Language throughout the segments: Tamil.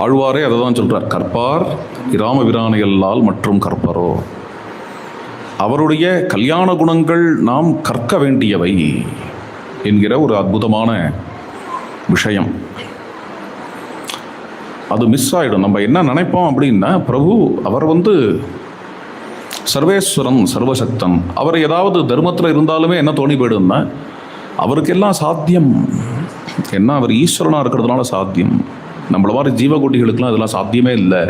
ஆழ்வாரே அதை தான் சொல்கிறார், கற்பார் இராம விரானையல்லால் மற்றும் கற்பரோ. அவருடைய கல்யாண குணங்கள் நாம் கற்க வேண்டியவை என்கிற ஒரு அற்புதமான விஷயம். அது மிஸ் ஆகிடும். நம்ம என்ன நினைப்போம் அப்படின்னா, பிரபு அவர் சர்வேஸ்வரன் சர்வசக்தன், அவர் ஏதாவது தர்மத்தில் இருந்தாலுமே என்ன தோணி போயிடும்னா, அவருக்கெல்லாம் சாத்தியம் என்ன, அவர் ஈஸ்வரனாக இருக்கிறதுனால சாத்தியம். நம்மள மாதிரி ஜீவகோட்டிகளுக்கெல்லாம் இதெல்லாம் சாத்தியமே இல்லை,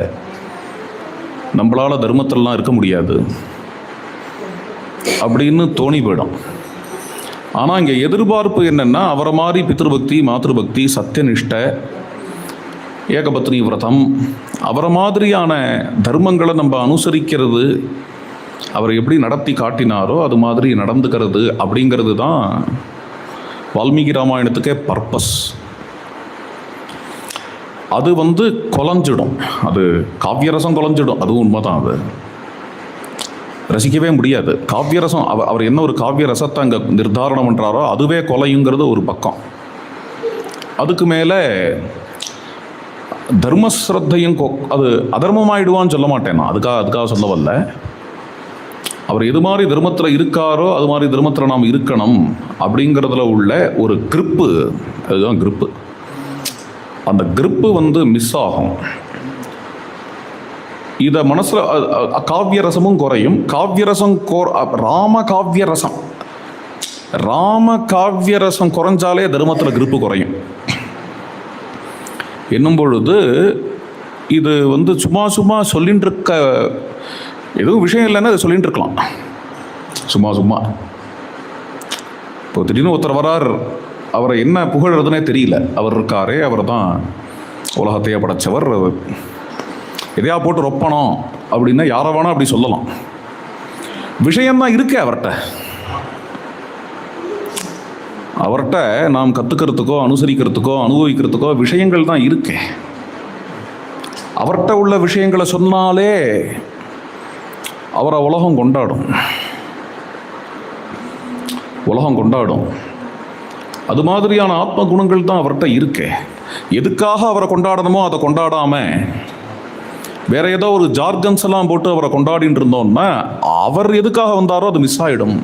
நம்மளால் தர்மத்திலலாம் இருக்க முடியாது அப்படின்னு தோணி போயிடும். ஆனால் இங்கே எதிர்பார்ப்பு என்னென்னா, அவரை மாதிரி பித்ருபக்தி மாத்ருபக்தி சத்தியனிஷ்டை ஏகபத்னி விரதம், அவரை மாதிரியான தர்மங்களை நம்ம அனுசரிக்கிறது, அவர் எப்படி நடத்தி காட்டினாரோ அது மாதிரி நடந்துக்கிறது அப்படிங்கிறது தான் வால்மீகி ராமாயணத்துக்கே பர்பஸ். அது குலைஞ்சிடும், அது காவியரசம் குலைஞ்சிடும், அதுவும் உண்மைதான். அது ரசிக்கவே முடியாது. காவியரசம் அவர் என்ன ஒரு காவியரசத்தை அங்கே நிர்தாரணம் பண்ணுறாரோ அதுவே கொலையுங்கிறது ஒரு பக்கம். அதுக்கு மேலே தர்மஸ்ரத்தையும் அது அதர்மமாயிடுவான்னு சொல்ல மாட்டேன் நான், அதுக்காக சொல்ல வரல. அவர் எது மாதிரி தர்மத்தில் இருக்காரோ அது மாதிரி தர்மத்தில் நாம் இருக்கணும் அப்படிங்கிறதுல உள்ள ஒரு கிரிப்பு, அதுதான் கிரிப்பு. அந்த கிரிப்பு மிஸ் ஆகும். இதை மனசில் காவியரசமும் குறையும். காவியரசம் ராம காவியரசம் குறைஞ்சாலே தர்மத்தில் கிரிப்பு குறையும் என்னும் பொழுது, இது சும்மா சொல்லிட்டு இருக்க எதுவும் விஷயம் இல்லைன்னா அதை சொல்லிட்டு இருக்கலாம் சும்மா. இப்போ திடீர்னு ஒருத்தர் வரார், அவரை என்ன புகழறதுனே தெரியல, அவர் இருக்காரே அவர் தான் உலகத்தையே படைச்சவர், எதையா போட்டு ரொப்பணும் அப்படின்னா யாரை வேணா அப்படி சொல்லலாம். விஷயம்தான் இருக்கே அவர்கிட்ட நாம் கற்றுக்கிறதுக்கோ அனுசரிக்கிறதுக்கோ அனுபவிக்கிறதுக்கோ விஷயங்கள் தான் இருக்கே. அவர்கிட்ட உள்ள விஷயங்களை சொன்னாலே அவரை உலகம் கொண்டாடும். அது மாதிரியான ஆத்ம குணங்கள் தான் அவர்கிட்ட இருக்கே. எதுக்காக அவரை கொண்டாடணுமோ அதை கொண்டாடாம வேற ஏதோ ஒரு ஜார்கன்ஸ் எல்லாம் போட்டு அவரை கொண்டாடிட்டு இருந்தோம்னா அவர் எதுக்காக வந்தாரோ அது மிஸ் ஆகிடும்.